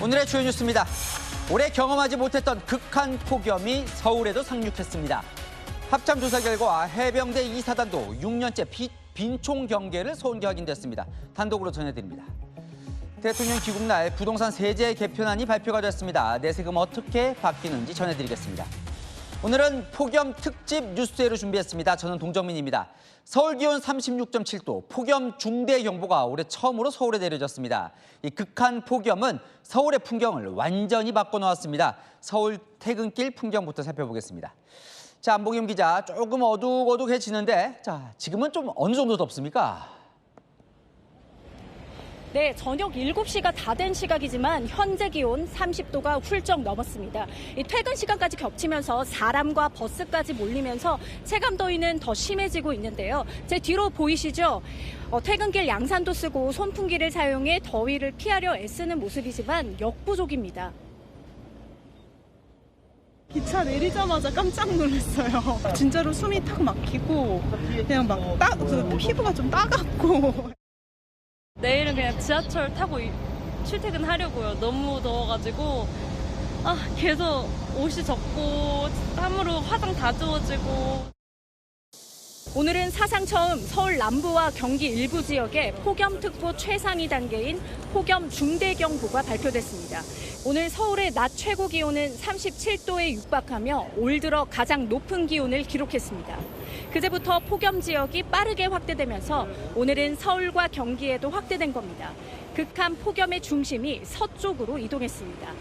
오늘의 주요 뉴스입니다. 올해 경험하지 못했던 극한 폭염이 서울에도 상륙했습니다. 합참조사 결과 해병대 2사단도 6년째 빈총 경계를 소원기 확인됐습니다. 단독으로 전해드립니다. 대통령 귀국 날 부동산 세제 개편안이 발표가 됐습니다. 내세금 어떻게 바뀌는지 전해드리겠습니다. 오늘은 폭염 특집 뉴스회로 준비했습니다. 저는 동정민입니다. 서울 기온 36.7도, 폭염 중대경보가 올해 처음으로 서울에 내려졌습니다. 이 극한 폭염은 서울의 풍경을 완전히 바꿔놓았습니다. 서울 퇴근길 풍경부터 살펴보겠습니다. 자, 안봉임 기자, 조금 어둑어둑해지는데, 자, 지금은 좀 어느 정도 덥습니까? 네, 저녁 7시가 다 된 시각이지만 현재 기온 30도가 훌쩍 넘었습니다. 이 퇴근 시간까지 겹치면서 사람과 버스까지 몰리면서 체감 더위는 더 심해지고 있는데요. 제 뒤로 보이시죠? 퇴근길 양산도 쓰고 선풍기를 사용해 더위를 피하려 애쓰는 모습이지만 역부족입니다. 기차 내리자마자 깜짝 놀랐어요. 진짜로 숨이 탁 막히고 그냥 피부가 좀 따갑고. 내일은 그냥 지하철 타고 출퇴근하려고요. 너무 더워가지고 계속 옷이 젖고 땀으로 화장 다 지워지고. 오늘은 사상 처음 서울 남부와 경기 일부 지역에 폭염특보 최상위 단계인 폭염 중대경보가 발표됐습니다. 오늘 서울의 낮 최고 기온은 37도에 육박하며 올 들어 가장 높은 기온을 기록했습니다. 그제부터 폭염 지역이 빠르게 확대되면서 오늘은 서울과 경기에도 확대된 겁니다. 극한 폭염의 중심이 서쪽으로 이동했습니다.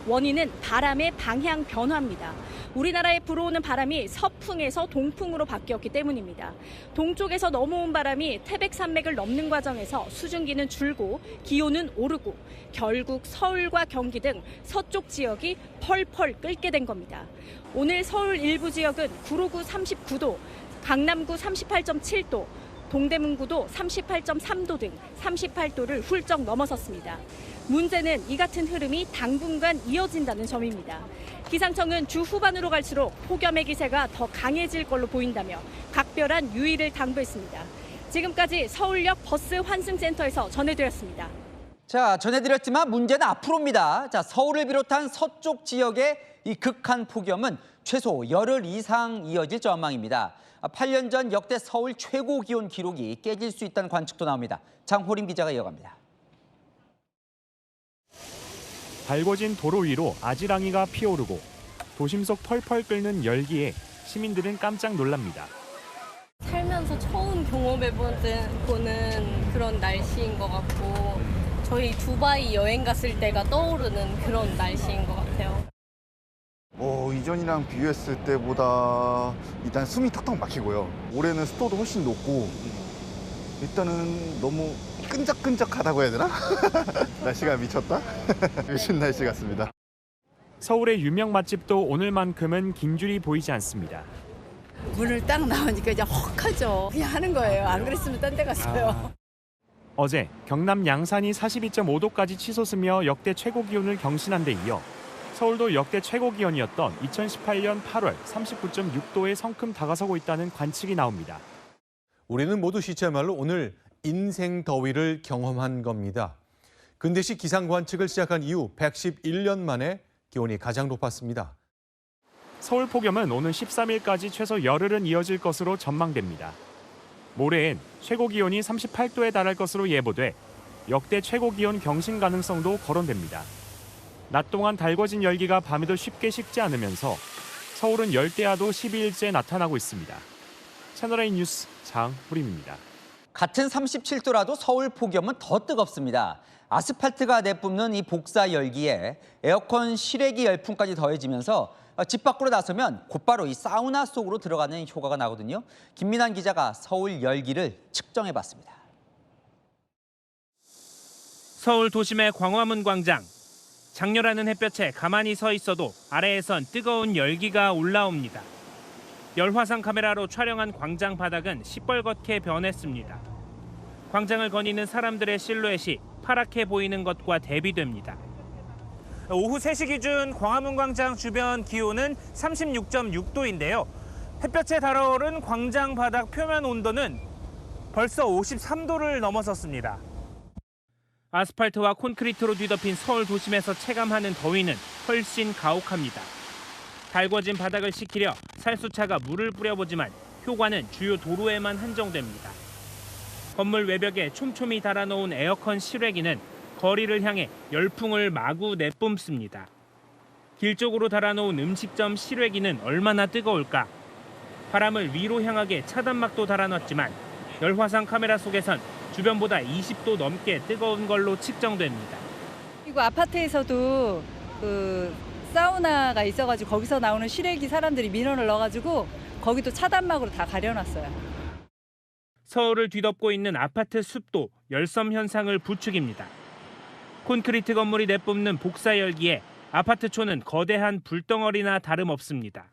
원인은 바람의 방향 변화입니다. 우리나라에 불어오는 바람이 서풍에서 동풍으로 바뀌었기 때문입니다. 동쪽에서 넘어온 바람이 태백산맥을 넘는 과정에서 수증기는 줄고 기온은 오르고 결국 서울과 경기 등 서쪽 지역이 펄펄 끓게 된 겁니다. 오늘 서울 일부 지역은 구로구 39도, 강남구 38.7도, 동대문구도 38.3도 등 38도를 훌쩍 넘어섰습니다. 문제는 이 같은 흐름이 당분간 이어진다는 점입니다. 기상청은 주 후반으로 갈수록 폭염의 기세가 더 강해질 걸로 보인다며 각별한 유의를 당부했습니다. 지금까지 서울역 버스 환승센터에서 전해드렸습니다. 자, 전해드렸지만 문제는 앞으로입니다. 자, 서울을 비롯한 서쪽 지역의 이 극한 폭염은 최소 열흘 이상 이어질 전망입니다. 8년 전 역대 서울 최고 기온 기록이 깨질 수 있다는 관측도 나옵니다. 장호림 기자가 이어갑니다. 밝아진 도로 위로 아지랑이가 피어오르고 도심 속 펄펄 끓는 열기에 시민들은 깜짝 놀랍니다. 살면서 처음 경험해보는 그런 날씨인 것 같고 저희 두바이 여행 갔을 때가 떠오르는 그런 날씨인 것 같아요. 이전이랑 비교했을 때보다 일단 숨이 턱턱 막히고요. 올해는 습도도 훨씬 높고 일단은 너무 끈적끈적하다고 해야 되나? 날씨가 미쳤다? 미친 날씨 같습니다. 서울의 유명 맛집도 오늘만큼은 긴 줄이 보이지 않습니다. 문을 딱 나오니까 이제 헉하죠. 그냥 하는 거예요. 안 그랬으면 딴 데 갔어요. 어제 경남 양산이 42.5도까지 치솟으며 역대 최고 기온을 경신한 데 이어 서울도 역대 최고 기온이었던 2018년 8월 39.6도에 성큼 다가서고 있다는 관측이 나옵니다. 우리는 모두 시체말로 오늘 인생 더위를 경험한 겁니다. 근대식 기상 관측을 시작한 이후 111년 만에 기온이 가장 높았습니다. 서울 폭염은 오는 13일까지 최소 열흘은 이어질 것으로 전망됩니다. 모레엔 최고 기온이 38도에 달할 것으로 예보돼 역대 최고 기온 경신 가능성도 거론됩니다. 낮 동안 달궈진 열기가 밤에도 쉽게 식지 않으면서 서울은 열대야도 12일째 나타나고 있습니다. 채널A 뉴스 장호림입니다. 같은 37도라도 서울 폭염은 더 뜨겁습니다. 아스팔트가 내뿜는 이 복사 열기에 에어컨 실외기 열풍까지 더해지면서 집 밖으로 나서면 곧바로 이 사우나 속으로 들어가는 효과가 나거든요. 김민환 기자가 서울 열기를 측정해봤습니다. 서울 도심의 광화문 광장. 장렬하는 햇볕에 가만히 서 있어도 아래에선 뜨거운 열기가 올라옵니다. 열화상 카메라로 촬영한 광장 바닥은 시뻘겋게 변했습니다. 광장을 거니는 사람들의 실루엣이 파랗게 보이는 것과 대비됩니다. 오후 3시 기준 광화문 광장 주변 기온은 36.6도인데요. 햇볕에 달아오른 광장 바닥 표면 온도는 벌써 53도를 넘어섰습니다. 아스팔트와 콘크리트로 뒤덮인 서울 도심에서 체감하는 더위는 훨씬 가혹합니다. 달궈진 바닥을 식히려 살수차가 물을 뿌려보지만 효과는 주요 도로에만 한정됩니다. 건물 외벽에 촘촘히 달아놓은 에어컨 실외기는 거리를 향해 열풍을 마구 내뿜습니다. 길 쪽으로 달아놓은 음식점 실외기는 얼마나 뜨거울까? 바람을 위로 향하게 차단막도 달아놨지만 열화상 카메라 속에선 주변보다 20도 넘게 뜨거운 걸로 측정됩니다. 그리고 아파트에서도 사우나가 있어가지고 거기서 나오는 실외기 사람들이 민원을 넣어가지고 거기도 차단막으로 다 가려놨어요. 서울을 뒤덮고 있는 아파트 숲도 열섬 현상을 부추깁니다. 콘크리트 건물이 내뿜는 복사 열기에 아파트촌은 거대한 불덩어리나 다름없습니다.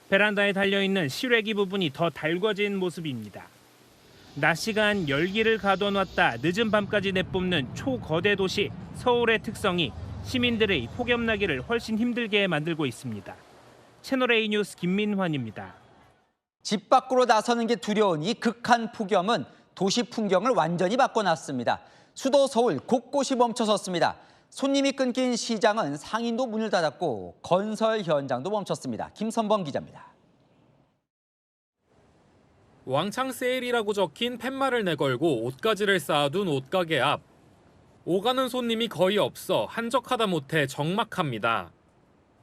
베란다에 달려있는 실외기 부분이 더 달궈진 모습입니다. 낮 시간 열기를 가둬놨다 늦은 밤까지 내뿜는 초거대 도시 서울의 특성이 시민들의 폭염나기를 훨씬 힘들게 만들고 있습니다. 채널A 뉴스 김민환입니다. 집 밖으로 나서는 게 두려운 이 극한 폭염은 도시 풍경을 완전히 바꿔놨습니다. 수도 서울 곳곳이 멈춰섰습니다. 손님이 끊긴 시장은 상인도 문을 닫았고 건설 현장도 멈췄습니다. 김선범 기자입니다. 왕창 세일이라고 적힌 팻말을 내걸고 옷가지를 쌓아둔 옷가게 앞. 오가는 손님이 거의 없어 한적하다 못해 적막합니다.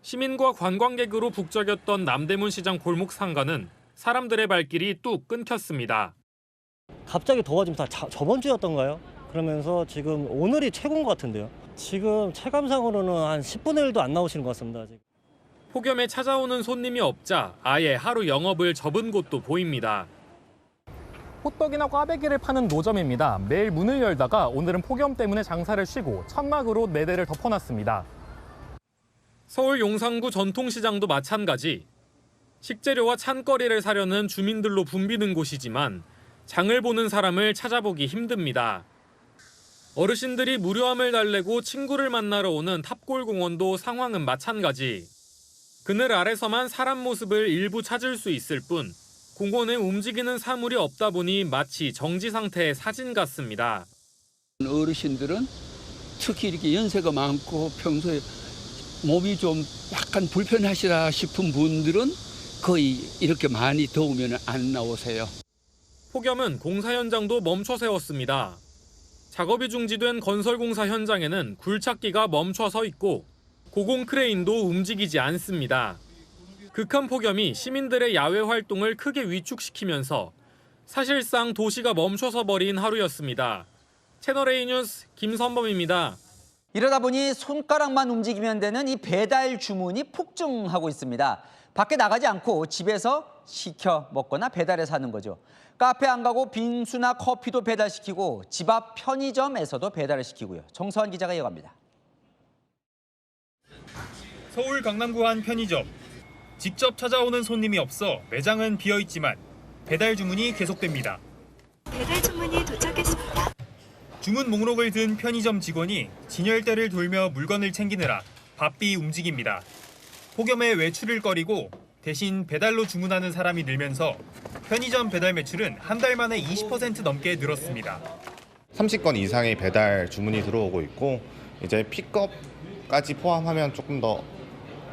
시민과 관광객으로 북적였던 남대문 시장 골목 상가는 사람들의 발길이 뚝 끊겼습니다. 갑자기 더워지면서 저번 주였던가요? 그러면서 지금 오늘이 최고인 것 같은데요. 지금 체감상으로는 한 10분의 1도 안 나오시는 것 같습니다. 지금. 폭염에 찾아오는 손님이 없자 아예 하루 영업을 접은 곳도 보입니다. 호떡이나 꽈배기를 파는 노점입니다. 매일 문을 열다가 오늘은 폭염 때문에 장사를 쉬고 천막으로 4대를 덮어놨습니다. 서울 용산구 전통시장도 마찬가지. 식재료와 찬거리를 사려는 주민들로 붐비는 곳이지만 장을 보는 사람을 찾아보기 힘듭니다. 어르신들이 무료함을 달래고 친구를 만나러 오는 탑골공원도 상황은 마찬가지. 그늘 아래서만 사람 모습을 일부 찾을 수 있을 뿐 공원에 움직이는 사물이 없다 보니 마치 정지 상태의 사진 같습니다. 어르신들은 특히 이렇게 연세가 많고 평소에 몸이 좀 약간 불편하시다 싶은 분들은 거의 이렇게 많이 더우면 안 나오세요. 폭염은 공사 현장도 멈춰 세웠습니다. 작업이 중지된 건설공사 현장에는 굴착기가 멈춰 서 있고 고공 크레인도 움직이지 않습니다. 극한 폭염이 시민들의 야외 활동을 크게 위축시키면서 사실상 도시가 멈춰서 버린 하루였습니다. 채널A 뉴스 김선범입니다. 이러다 보니 손가락만 움직이면 되는 이 배달 주문이 폭증하고 있습니다. 밖에 나가지 않고 집에서 시켜 먹거나 배달해서 하는 거죠. 카페 안 가고 빙수나 커피도 배달시키고 집 앞 편의점에서도 배달을 시키고요. 정서환 기자가 이어갑니다. 서울 강남구 한 편의점. 직접 찾아오는 손님이 없어 매장은 비어있지만 배달 주문이 계속됩니다. 배달 주문이 도착했습니다. 주문 목록을 든 편의점 직원이 진열대를 돌며 물건을 챙기느라 바삐 움직입니다. 폭염에 외출을 꺼리고 대신 배달로 주문하는 사람이 늘면서 편의점 배달 매출은 한 달 만에 20% 넘게 늘었습니다. 30건 이상의 배달 주문이 들어오고 있고 이제 픽업까지 포함하면 조금 더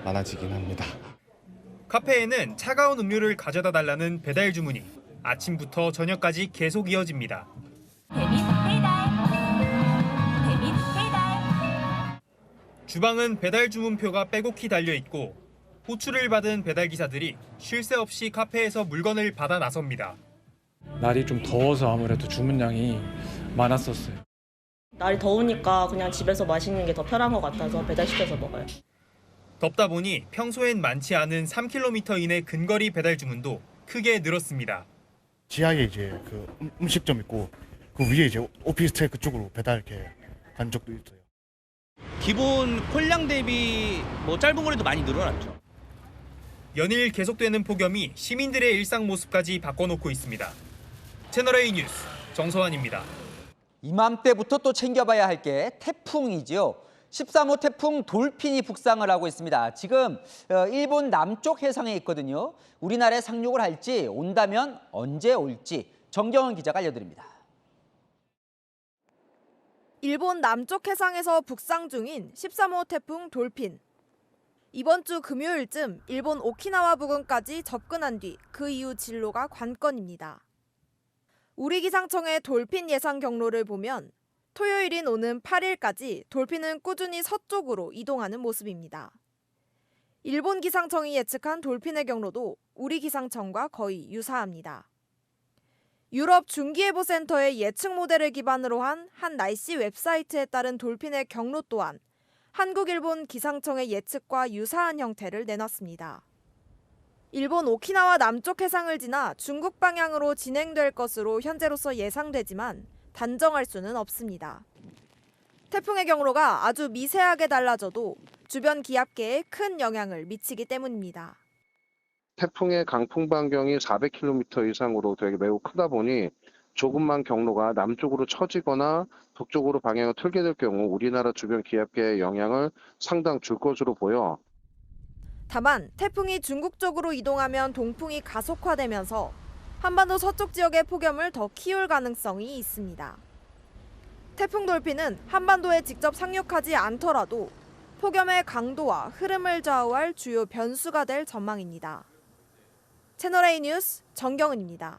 많아지긴 합니다. 카페에는 차가운 음료를 가져다 달라는 배달 주문이 아침부터 저녁까지 계속 이어집니다. 주방은 배달 주문표가 빼곡히 달려있고 호출을 받은 배달기사들이 쉴 새 없이 카페에서 물건을 받아 나섭니다. 날이 좀 더워서 아무래도 주문량이 많았었어요. 날이 더우니까 그냥 집에서 마시는 게 더 편한 것 같아서 배달시켜서 먹어요. 덥다 보니 평소엔 많지 않은 3km 이내 근거리 배달 주문도 크게 늘었습니다. 지하에 이제 그 음식점 있고 그 위에 이제 오피스텔 그쪽으로 배달 이렇게 간 적도 있어요. 기본 콜량 대비 짧은 거리도 많이 늘어났죠. 연일 계속되는 폭염이 시민들의 일상 모습까지 바꿔놓고 있습니다. 채널A 뉴스 정서환입니다. 이맘때부터 또 챙겨봐야 할 게 태풍이지요. 13호 태풍 돌핀이 북상을 하고 있습니다. 지금 일본 남쪽 해상에 있거든요. 우리나라에 상륙을 할지 온다면 언제 올지 정경원 기자가 알려드립니다. 일본 남쪽 해상에서 북상 중인 13호 태풍 돌핀. 이번 주 금요일쯤 일본 오키나와 부근까지 접근한 뒤 그 이후 진로가 관건입니다. 우리 기상청의 돌핀 예상 경로를 보면 토요일인 오는 8일까지 돌핀은 꾸준히 서쪽으로 이동하는 모습입니다. 일본 기상청이 예측한 돌핀의 경로도 우리 기상청과 거의 유사합니다. 유럽 중기예보센터의 예측 모델을 기반으로 한 날씨 웹사이트에 따른 돌핀의 경로 또한 한국, 일본 기상청의 예측과 유사한 형태를 내놨습니다. 일본 오키나와 남쪽 해상을 지나 중국 방향으로 진행될 것으로 현재로서 예상되지만 단정할 수는 없습니다. 태풍의 경로가 아주 미세하게 달라져도 주변 기압계에 큰 영향을 미치기 때문입니다. 태풍의 강풍 반경이 400km 이상으로 되게 매우 크다 보니 조금만 경로가 남쪽으로 처지거나 북쪽으로 방향을 틀게 될 경우 우리나라 주변 기압계에 영향을 상당 줄 것으로 보여. 다만 태풍이 중국 쪽으로 이동하면 동풍이 가속화되면서 한반도 서쪽 지역의 폭염을 더 키울 가능성이 있습니다. 태풍 돌핀은 한반도에 직접 상륙하지 않더라도 폭염의 강도와 흐름을 좌우할 주요 변수가 될 전망입니다. 채널A 뉴스 정경은입니다.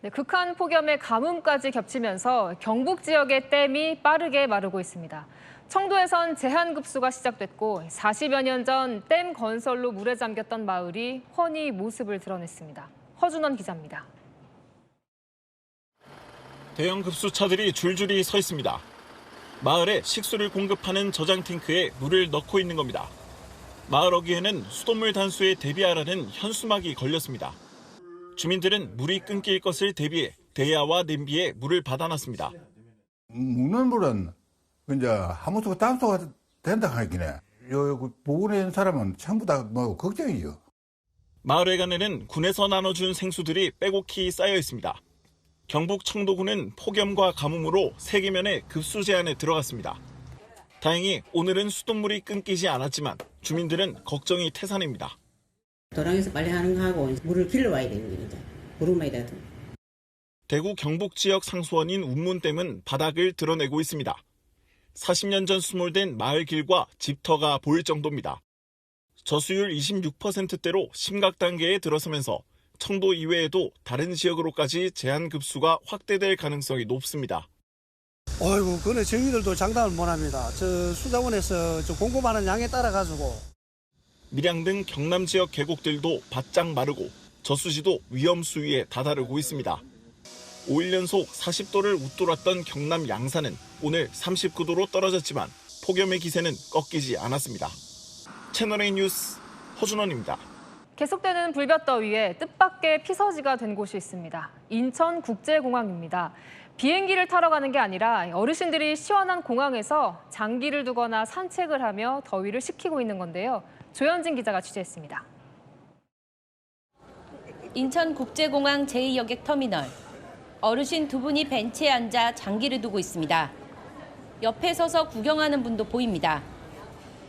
네, 극한 폭염의 가뭄까지 겹치면서 경북 지역의 댐이 빠르게 마르고 있습니다. 청도에선 제한급수가 시작됐고 40여 년 전 댐 건설로 물에 잠겼던 마을이 훤히 모습을 드러냈습니다. 허준원 기자입니다. 대형 급수차들이 줄줄이 서 있습니다. 마을에 식수를 공급하는 저장 탱크에 물을 넣고 있는 겁니다. 마을 어귀에는 수돗물 단수에 대비하라는 현수막이 걸렸습니다. 주민들은 물이 끊길 것을 대비해 대야와 냄비에 물을 받아놨습니다. 묵는 물은 이제 하무수가 단수가 된다 하긴 해. 요 보건에 있는 사람은 전부 다 뭐 걱정이죠. 마을회관에는 군에서 나눠준 생수들이 빼곡히 쌓여 있습니다. 경북 청도군은 폭염과 가뭄으로 세계면에 급수 제한에 들어갔습니다. 다행히 오늘은 수돗물이 끊기지 않았지만 주민들은 걱정이 태산입니다. 도랑에서 빨리 하는 거 하고 물을 길러와야 되는 거죠. 부르마이다. 대구 경북 지역 상수원인 운문댐은 바닥을 드러내고 있습니다. 40년 전 수몰된 마을 길과 집터가 보일 정도입니다. 저수율 26%대로 심각 단계에 들어서면서 청도 이외에도 다른 지역으로까지 제한 급수가 확대될 가능성이 높습니다. 어이구, 그래 저희들도 장담을 못합니다. 저 수자원에서 저 공급하는 양에 따라 가지고. 밀양 등 경남 지역 계곡들도 바짝 마르고 저수지도 위험 수위에 다다르고 있습니다. 5일 연속 40도를 웃돌았던 경남 양산은 오늘 39도로 떨어졌지만 폭염의 기세는 꺾이지 않았습니다. 채널A 뉴스 허준원입니다. 계속되는 불볕더위에 뜻밖의 피서지가 된 곳이 있습니다. 인천국제공항입니다. 비행기를 타러 가는 게 아니라 어르신들이 시원한 공항에서 장기를 두거나 산책을 하며 더위를 식히고 있는 건데요. 조현진 기자가 취재했습니다. 인천국제공항 제2여객 터미널. 어르신 두 분이 벤치에 앉아 장기를 두고 있습니다. 옆에 서서 구경하는 분도 보입니다.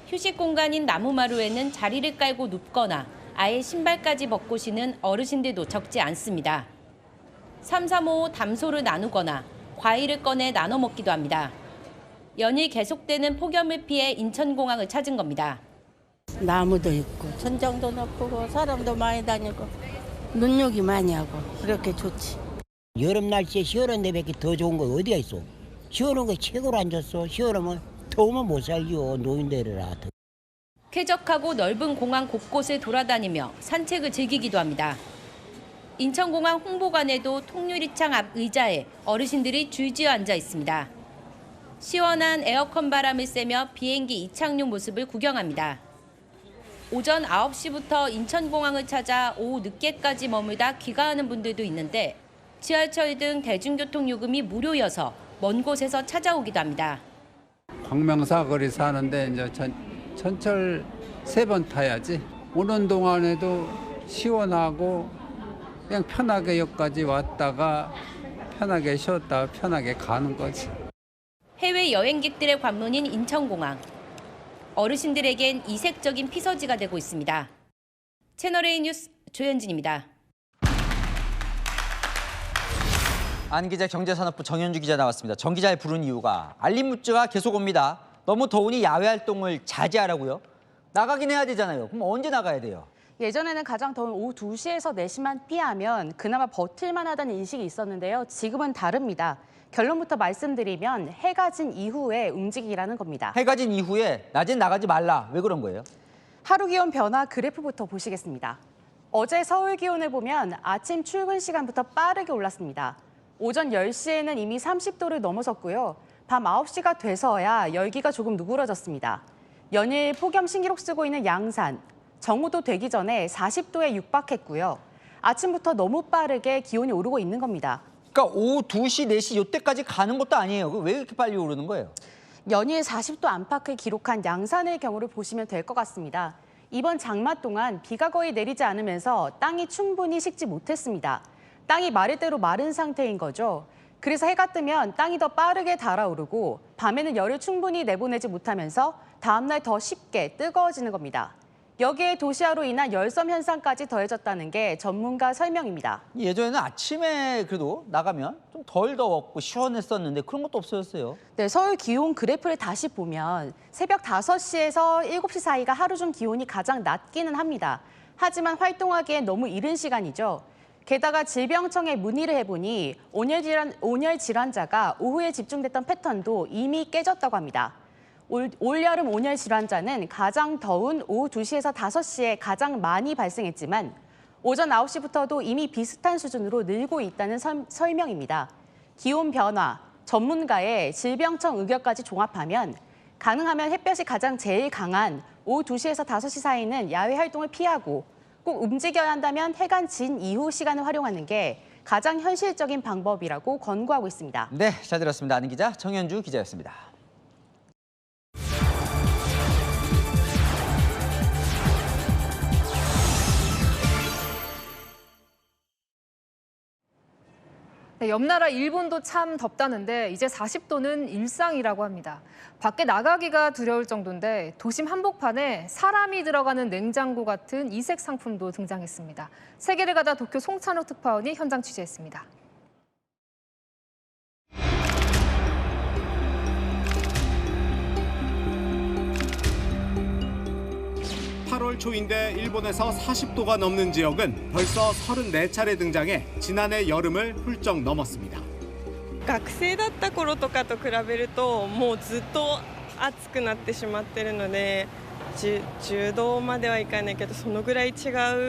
휴식 공간인 나무마루에는 자리를 깔고 눕거나 아예 신발까지 벗고 쉬는 어르신들도 적지 않습니다. 335 담소를 나누거나 과일을 꺼내 나눠 먹기도 합니다. 연일 계속되는 폭염을 피해 인천공항을 찾은 겁니다. 나무도 있고 천장도 높고 사람도 많이 다니고 눈요기 많이 하고 그렇게 좋지. 여름 날씨에 시원한 데밖에 더 좋은 거 어디가 있어? 시원한 거 최고로 앉았어. 시원하면 더우면 못 살죠. 노인들이라. 쾌적하고 넓은 공항 곳곳을 돌아다니며 산책을 즐기기도 합니다. 인천공항 홍보관에도 통유리창 앞 의자에 어르신들이 줄지어 앉아 있습니다. 시원한 에어컨 바람을 쐬며 비행기 이착륙 모습을 구경합니다. 오전 9시부터 인천공항을 찾아 오후 늦게까지 머물다 귀가하는 분들도 있는데 지하철 등 대중교통 요금이 무료여서 먼 곳에서 찾아오기도 합니다. 광명사거리 사는데 이제 전철 3번 타야지. 오는 동안에도 시원하고 그냥 편하게 여기까지 왔다가 편하게 쉬었다가 편하게 가는 거지. 해외 여행객들의 관문인 인천공항. 어르신들에겐 이색적인 피서지가 되고 있습니다. 채널A 뉴스 조현진입니다. 안 기자 경제산업부 정현주 기자 나왔습니다. 정 기자를 부른 이유가 알림 문자가 계속 옵니다. 너무 더우니 야외 활동을 자제하라고요? 나가긴 해야 되잖아요. 그럼 언제 나가야 돼요? 예전에는 가장 더운 오후 2시에서 4시만 피하면 그나마 버틸만 하다는 인식이 있었는데요. 지금은 다릅니다. 결론부터 말씀드리면 해가 진 이후에 움직이라는 겁니다. 해가 진 이후에 낮엔 나가지 말라. 왜 그런 거예요? 하루 기온 변화 그래프부터 보시겠습니다. 어제 서울 기온을 보면 아침 출근 시간부터 빠르게 올랐습니다. 오전 10시에는 이미 30도를 넘어섰고요. 밤 9시가 돼서야 열기가 조금 누그러졌습니다. 연일 폭염 신기록 쓰고 있는 양산, 정오도 되기 전에 40도에 육박했고요. 아침부터 너무 빠르게 기온이 오르고 있는 겁니다. 그러니까 오후 2시, 4시 이때까지 가는 것도 아니에요. 왜 이렇게 빨리 오르는 거예요? 연일 40도 안팎을 기록한 양산의 경우를 보시면 될 것 같습니다. 이번 장마 동안 비가 거의 내리지 않으면서 땅이 충분히 식지 못했습니다. 땅이 마를 대로 마른 상태인 거죠. 그래서 해가 뜨면 땅이 더 빠르게 달아오르고 밤에는 열을 충분히 내보내지 못하면서 다음날 더 쉽게 뜨거워지는 겁니다. 여기에 도시화로 인한 열섬 현상까지 더해졌다는 게 전문가 설명입니다. 예전에는 아침에 그래도 나가면 좀 덜 더웠고 시원했었는데 그런 것도 없어졌어요. 네, 서울 기온 그래프를 다시 보면 새벽 5시에서 7시 사이가 하루 중 기온이 가장 낮기는 합니다. 하지만 활동하기엔 너무 이른 시간이죠. 게다가 질병청에 문의를 해보니 온열 질환자가 오후에 집중됐던 패턴도 이미 깨졌다고 합니다. 올여름 온열 질환자는 가장 더운 오후 2시에서 5시에 가장 많이 발생했지만 오전 9시부터도 이미 비슷한 수준으로 늘고 있다는 설명입니다. 기온 변화, 전문가의 질병청 의견까지 종합하면 가능하면 햇볕이 가장 제일 강한 오후 2시에서 5시 사이는 야외 활동을 피하고 꼭 움직여야 한다면 해가 진 이후 시간을 활용하는 게 가장 현실적인 방법이라고 권고하고 있습니다. 네, 잘 들었습니다. 아는 기자 정현주 기자였습니다. 네, 옆나라 일본도 참 덥다는데 이제 40도는 일상이라고 합니다. 밖에 나가기가 두려울 정도인데 도심 한복판에 사람이 들어가는 냉장고 같은 이색 상품도 등장했습니다. 세계를 가다 도쿄 송찬욱 특파원이 현장 취재했습니다. 8월 초인데 일본에서 40도가 넘는 지역은 벌써 34차례 등장해 지난해 여름을 훌쩍 넘었습니다. 学生だった頃とかと比べるともうずっと暑くなってしまっているので10度まではいかないけどそのぐらい違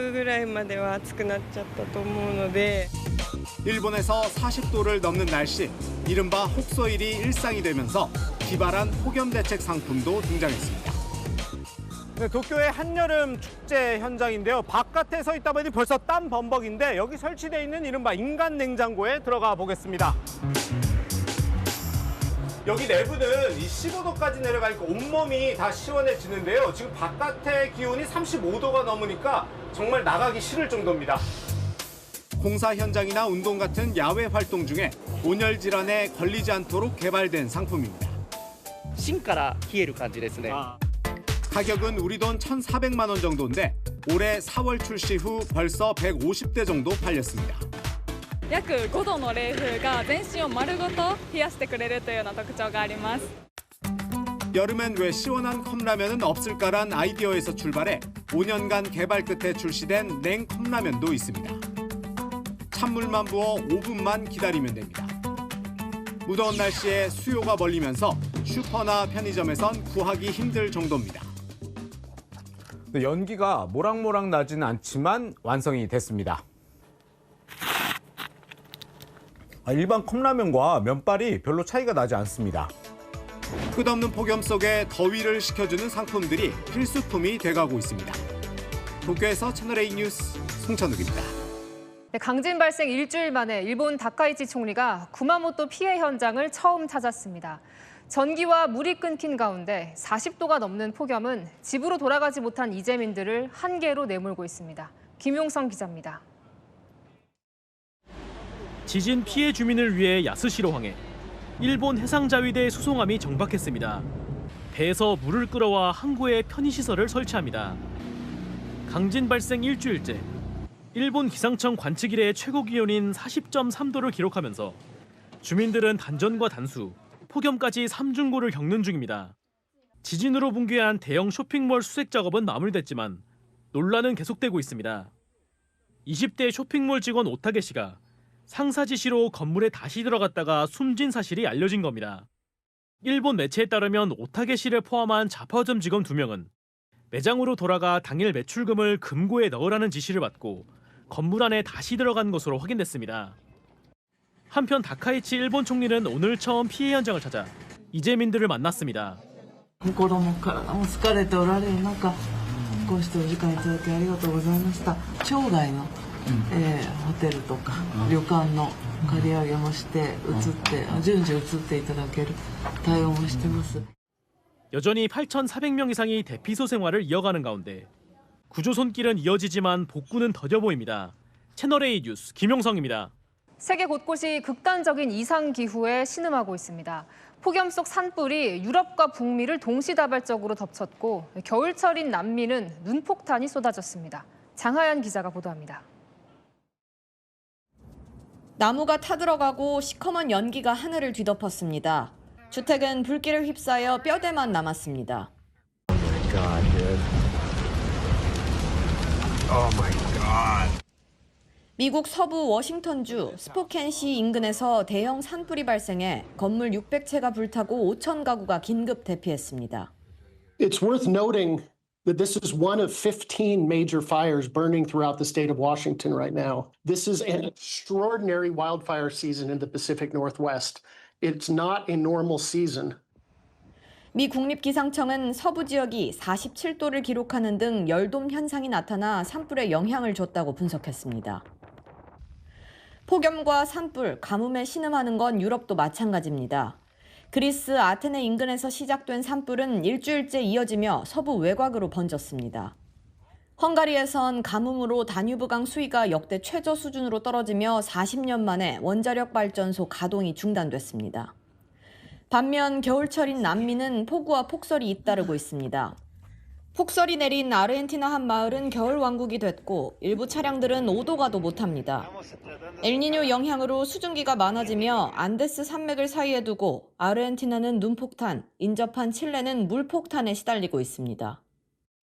うぐらいまでは暑くなっちゃったと思うので 일본에서 40도를 넘는 날씨, 이른바 혹서일이 일상이 되면서 기발한 폭염 대책 상품도 등장했습니다. 네, 도쿄의 한여름 축제 현장인데요. 바깥에 서 있다 보니 벌써 땀 범벅인데 여기 설치되어 있는 이른바 인간 냉장고에 들어가 보겠습니다. 여기 내부는 이 15도까지 내려가니까 온몸이 다 시원해지는데요. 지금 바깥의 기온이 35도가 넘으니까 정말 나가기 싫을 정도입니다. 공사 현장이나 운동 같은 야외 활동 중에 온열 질환에 걸리지 않도록 개발된 상품입니다. 芯から冷える感じですね。 가격은 우리 돈 1,400만 원 정도인데 올해 4월 출시 후 벌써 150대 정도 팔렸습니다. 約5度の冷風が全身を丸ごと冷やしてくれるというような特徴があります。 여름엔 왜 시원한 컵라면은 없을까란 아이디어에서 출발해 5년간 개발 끝에 출시된 냉컵라면도 있습니다. 찬물만 부어 5분만 기다리면 됩니다. 무더운 날씨에 수요가 몰리면서 슈퍼나 편의점에선 구하기 힘들 정도입니다. 연기가 모락모락 나지는 않지만 완성이 됐습니다. 일반 컵라면과 면발이 별로 차이가 나지 않습니다. 끝없는 폭염 속에 더위를 식혀주는 상품들이 필수품이 돼가고 있습니다. 도쿄에서 채널A 뉴스 송찬욱입니다. 네, 강진 발생 일주일 만에 일본 다카이치 총리가 구마모토 피해 현장을 처음 찾았습니다. 전기와 물이 끊긴 가운데 40도가 넘는 폭염은 집으로 돌아가지 못한 이재민들을 한계로 내몰고 있습니다. 김용성 기자입니다. 지진 피해 주민을 위해 야스시로 항해 일본 해상자위대 수송함이 정박했습니다. 배에서 물을 끌어와 항구에 편의시설을 설치합니다. 강진 발생 일주일째 일본 기상청 관측 이래 최고 기온인 40.3도를 기록하면서 주민들은 단전과 단수, 폭염까지 삼중고를 겪는 중입니다. 지진으로 붕괴한 대형 쇼핑몰 수색 작업은 마무리됐지만 논란은 계속되고 있습니다. 20대 쇼핑몰 직원 오타게 씨가 상사 지시로 건물에 다시 들어갔다가 숨진 사실이 알려진 겁니다. 일본 매체에 따르면 오타게 씨를 포함한 자파점 직원 2명은 매장으로 돌아가 당일 매출금을 금고에 넣으라는 지시를 받고 건물 안에 다시 들어간 것으로 확인됐습니다. 한편 다카이치 일본 총리는 오늘 처음 피해 현장을 찾아 이재민들을 만났습니다. 子供からも疲れておられる中、こうしてお時間いただきありがとうございました。町外の、ホテルとか旅館の借り上げもして順次移っていただける対応もしてます。 여전히 8,400명 이상이 대피소 생활을 이어가는 가운데 구조 손길은 이어지지만 복구는 더뎌 보입니다. 채널A 뉴스 김용성입니다. 세계 곳곳이 극단적인 이상 기후에 신음하고 있습니다. 폭염 속 산불이 유럽과 북미를 동시다발적으로 덮쳤고 겨울철인 남미는 눈폭탄이 쏟아졌습니다. 장하연 기자가 보도합니다. 나무가 타들어가고 시커먼 연기가 하늘을 뒤덮었습니다. 주택은 불길을 휩싸여 뼈대만 남았습니다. 미국 서부 워싱턴주 스포켄시 인근에서 대형 산불이 발생해 건물 600채가 불타고 5천 가구가 긴급 대피했습니다. It's worth noting that this is one of 15 major fires burning throughout the state of Washington right now. This is an extraordinary wildfire season in the Pacific Northwest. It's not a normal season. 미 국립기상청은 서부 지역이 47도를 기록하는 등 열돔 현상이 나타나 산불에 영향을 줬다고 분석했습니다. 폭염과 산불, 가뭄에 신음하는 건 유럽도 마찬가지입니다. 그리스 아테네 인근에서 시작된 산불은 일주일째 이어지며 서부 외곽으로 번졌습니다. 헝가리에선 가뭄으로 다뉴브강 수위가 역대 최저 수준으로 떨어지며 40년 만에 원자력 발전소 가동이 중단됐습니다. 반면 겨울철인 남미는 폭우와 폭설이 잇따르고 있습니다. 폭설이 내린 아르헨티나 한 마을은 겨울 왕국이 됐고 일부 차량들은 오도 가도 못합니다. 엘니뇨 영향으로 수증기가 많아지며 안데스 산맥을 사이에 두고 아르헨티나는 눈폭탄, 인접한 칠레는 물폭탄에 시달리고 있습니다.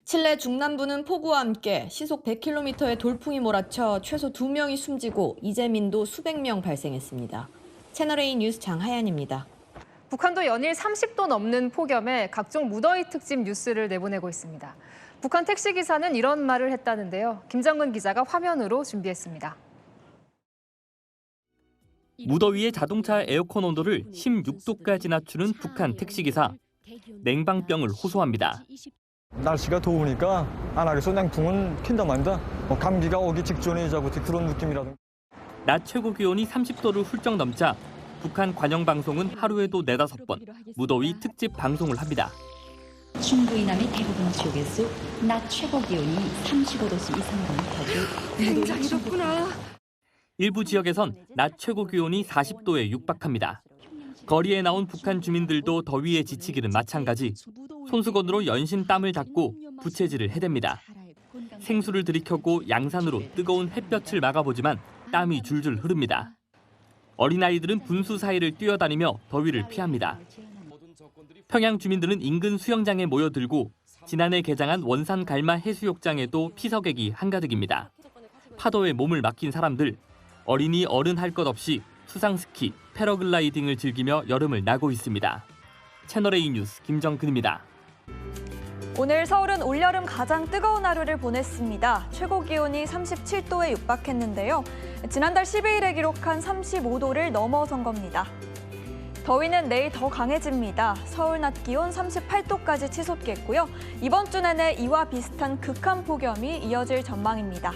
칠레 중남부는 폭우와 함께 시속 100km의 돌풍이 몰아쳐 최소 2명이 숨지고 이재민도 수백 명 발생했습니다. 채널A 뉴스 장하연입니다. 북한도 연일 30도 넘는 폭염에 각종 무더위 특집 뉴스를 내보내고 있습니다. 북한 택시기사는 이런 말을 했다는데요. 김정근 기자가 화면으로 준비했습니다. 무더위에 자동차 에어컨 온도를 16도까지 낮추는 북한 택시기사. 냉방병을 호소합니다. 날씨가 더우니까 안 하겠어. 냉풍은 킨다 만다. 감기가 오기 직전이자고 그런 느낌이라든가. 낮 최고 기온이 30도를 훌쩍 넘자 북한 관영방송은 하루에도 4-5번 무더위 특집 방송을 합니다. 중부 이남의 대부분 지역에서 낮 최고 기온이 35도씨 이상으로 높아도 굉장히 덥구나. 일부 지역에선 낮 최고 기온이 40도에 육박합니다. 거리에 나온 북한 주민들도 더위에 지치기는 마찬가지. 손수건으로 연신 땀을 닦고 부채질을 해댑니다. 생수를 들이켜고 양산으로 뜨거운 햇볕을 막아보지만 땀이 줄줄 흐릅니다. 어린아이들은 분수 사이를 뛰어다니며 더위를 피합니다. 평양 주민들은 인근 수영장에 모여들고 지난해 개장한 원산 갈마 해수욕장에도 피서객이 한가득입니다. 파도에 몸을 맡긴 사람들, 어린이 어른 할 것 없이 수상스키, 패러글라이딩을 즐기며 여름을 나고 있습니다. 채널A 뉴스 김정근입니다. 오늘 서울은 올여름 가장 뜨거운 하루를 보냈습니다. 최고 기온이 37도에 육박했는데요. 지난달 12일에 기록한 35도를 넘어선 겁니다. 더위는 내일 더 강해집니다. 서울 낮 기온 38도까지 치솟겠고요. 이번 주 내내 이와 비슷한 극한 폭염이 이어질 전망입니다.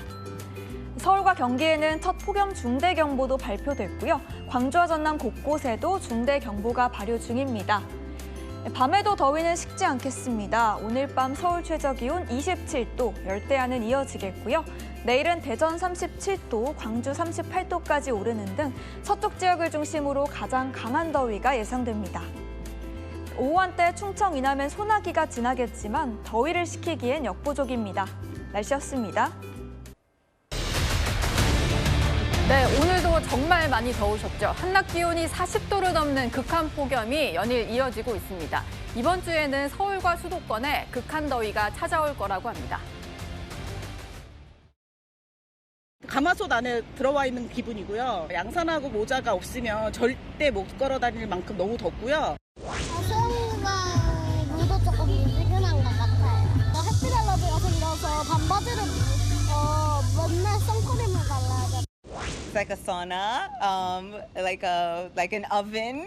서울과 경기에는 첫 폭염 중대경보도 발표됐고요. 광주와 전남 곳곳에도 중대경보가 발효 중입니다. 밤에도 더위는 식지 않겠습니다. 오늘 밤 서울 최저기온 27도, 열대야는 이어지겠고요. 내일은 대전 37도, 광주 38도까지 오르는 등 서쪽 지역을 중심으로 가장 강한 더위가 예상됩니다. 오후 한때 충청 이남엔 소나기가 지나겠지만 더위를 식히기엔 역부족입니다. 날씨였습니다. 네, 오늘도 정말 많이 더우셨죠. 한낮 기온이 40도를 넘는 극한 폭염이 연일 이어지고 있습니다. 이번 주에는 서울과 수도권에 극한 더위가 찾아올 거라고 합니다. 가마솥 안에 들어와 있는 기분이고요. 양산하고 모자가 없으면 절대 못 걸어 다닐 만큼 너무 덥고요. 수영과 물도 조금 미지근한 것 같아요. 햇빛 알러지가 생겨서 반바지를 맨날 선크림을 발라야 돼. It's like a sauna, like an oven.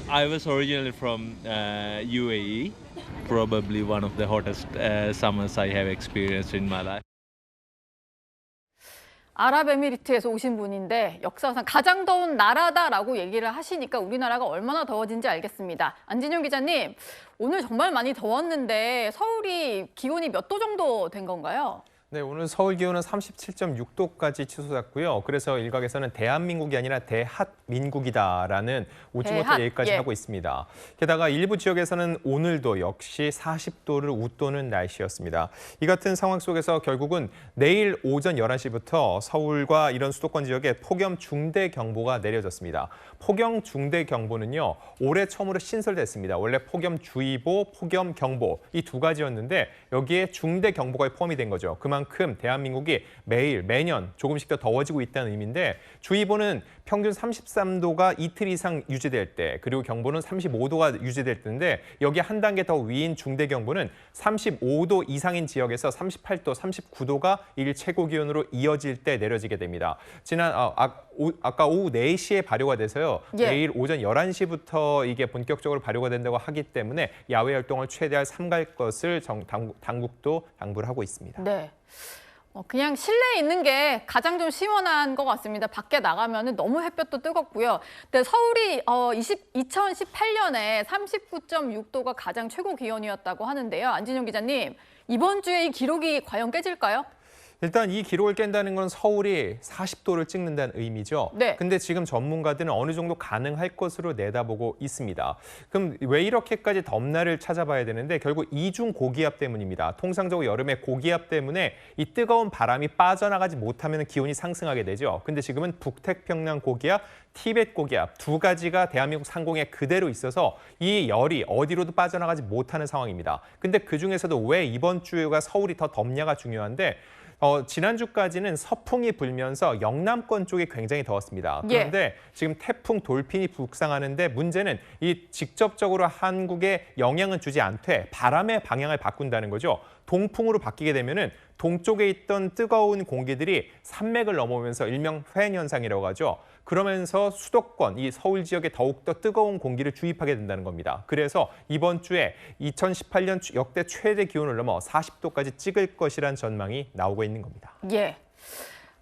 I was originally from UAE, probably one of the hottest summers I have experienced in my life. 아랍에미리트에서 오신 분인데 역사상 가장 더운 나라다라고 얘기를 하시니까 우리나라가 얼마나 더워진지 알겠습니다. 안진용 기자님, 오늘 정말 많이 더웠는데 서울이 기온이 몇 도 정도 된 건가요? 네, 오늘 서울 기온은 37.6도까지 치솟았고요. 그래서 일각에서는 대한민국이 아니라 대핫민국이다라는 오치모토 얘기까지 하고 있습니다. 게다가 일부 지역에서는 오늘도 역시 40도를 웃도는 날씨였습니다. 이 같은 상황 속에서 결국은 내일 오전 11시부터 서울과 이런 수도권 지역에 폭염 중대경보가 내려졌습니다. 폭염 중대경보는요, 올해 처음으로 신설됐습니다. 원래 폭염주의보, 폭염경보 이 두 가지였는데 여기에 중대경보가 포함이 된 거죠. 그만큼 대한민국이 매년 조금씩 더 더워지고 있다는 의미인데 주의보는 평균 33도가 이틀 이상 유지될 때, 그리고 경보는 35도가 유지될 때인데 여기 한 단계 더 위인 중대경보는 35도 이상인 지역에서 38도, 39도가 일 최고기온으로 이어질 때 내려지게 됩니다. 아까 오후 4시에 발효가 돼서요. 내일 오전 11시부터 이게 본격적으로 발효가 된다고 하기 때문에 야외 활동을 최대한 삼갈 것을 당국도 당부를 하고 있습니다. 네. 그냥 실내에 있는 게 가장 좀 시원한 것 같습니다. 밖에 나가면 너무 햇볕도 뜨겁고요. 근데 서울이 2018년에 39.6도가 가장 최고 기온이었다고 하는데요. 안진용 기자님, 이번 주에 이 기록이 과연 깨질까요? 일단 이 기록을 깬다는 건 서울이 40도를 찍는다는 의미죠. 네. 근데 지금 전문가들은 어느 정도 가능할 것으로 내다보고 있습니다. 그럼 왜 이렇게까지 덥날을 찾아봐야 되는데 결국 이중 고기압 때문입니다. 통상적으로 여름에 고기압 때문에 이 뜨거운 바람이 빠져나가지 못하면 기온이 상승하게 되죠. 근데 지금은 북태평양 고기압, 티벳 고기압 두 가지가 대한민국 상공에 그대로 있어서 이 열이 어디로도 빠져나가지 못하는 상황입니다. 근데 그중에서도 왜 이번 주가 서울이 더 덥냐가 중요한데 지난주까지는 서풍이 불면서 영남권 쪽이 굉장히 더웠습니다. 그런데 지금 태풍 돌핀이 북상하는데 문제는 이 직접적으로 한국에 영향은 주지 않되 바람의 방향을 바꾼다는 거죠. 동풍으로 바뀌게 되면은 동쪽에 있던 뜨거운 공기들이 산맥을 넘어오면서 일명 회행 현상이라고 하죠. 그러면서 수도권, 이 서울 지역에 더욱더 뜨거운 공기를 주입하게 된다는 겁니다. 그래서 이번 주에 2018년 역대 최대 기온을 넘어 40도까지 찍을 것이란 전망이 나오고 있는 겁니다. 예.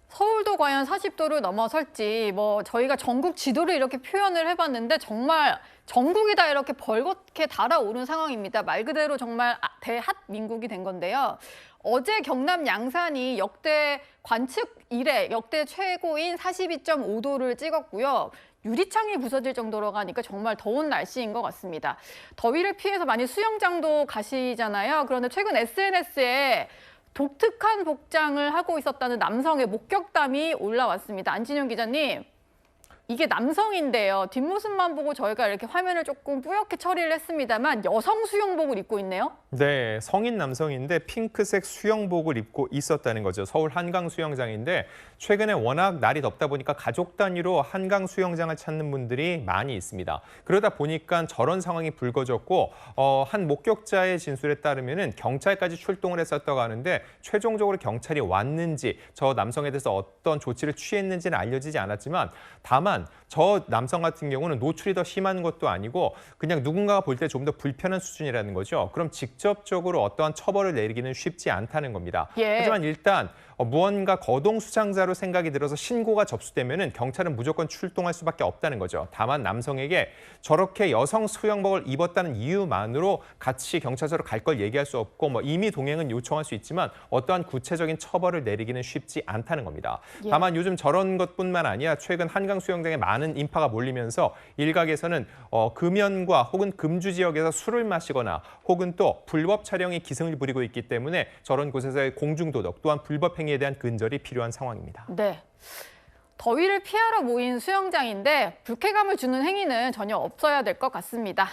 서울도 과연 40도를 넘어설지 저희가 전국 지도를 이렇게 표현을 해봤는데 정말 전국이 다 이렇게 벌겋게 달아오른 상황입니다. 말 그대로 정말 대핫민국이 된 건데요. 어제 경남 양산이 역대 관측 이래 역대 최고인 42.5도를 찍었고요. 유리창이 부서질 정도로 가니까 정말 더운 날씨인 것 같습니다. 더위를 피해서 많이 수영장도 가시잖아요. 그런데 최근 SNS에 독특한 복장을 하고 있었다는 남성의 목격담이 올라왔습니다. 안진용 기자님, 이게 남성인데요. 뒷모습만 보고 저희가 이렇게 화면을 조금 뿌옇게 처리를 했습니다만 여성 수영복을 입고 있네요. 네, 성인 남성인데 핑크색 수영복을 입고 있었다는 거죠. 서울 한강 수영장인데 최근에 워낙 날이 덥다 보니까 가족 단위로 한강 수영장을 찾는 분들이 많이 있습니다. 그러다 보니까 저런 상황이 불거졌고 한 목격자의 진술에 따르면은 경찰까지 출동을 했었다고 하는데 최종적으로 경찰이 왔는지 저 남성에 대해서 어떤 조치를 취했는지는 알려지지 않았지만 다만 저 남성 같은 경우는 노출이 더 심한 것도 아니고 그냥 누군가가 볼 때 좀 더 불편한 수준이라는 거죠. 그럼 직접적으로 어떠한 처벌을 내리기는 쉽지 않다는 겁니다. 하지만 일단 무언가 거동수상자로 생각이 들어서 신고가 접수되면은 경찰은 무조건 출동할 수밖에 없다는 거죠. 다만 남성에게 저렇게 여성 수영복을 입었다는 이유만으로 같이 경찰서로 갈 걸 얘기할 수 없고 임의 동행은 요청할 수 있지만 어떠한 구체적인 처벌을 내리기는 쉽지 않다는 겁니다. 다만 요즘 저런 것뿐만 아니라 최근 한강 수영장에 많은 인파가 몰리면서 일각에서는 금연과 혹은 금주 지역에서 술을 마시거나 혹은 또 불법 촬영이 기승을 부리고 있기 때문에 저런 곳에서의 공중도덕 또한 불법 행위에 대한 근절이 필요한 상황입니다. 네. 더위를 피하러 모인 수영장인데 불쾌감을 주는 행위는 전혀 없어야 될 것 같습니다.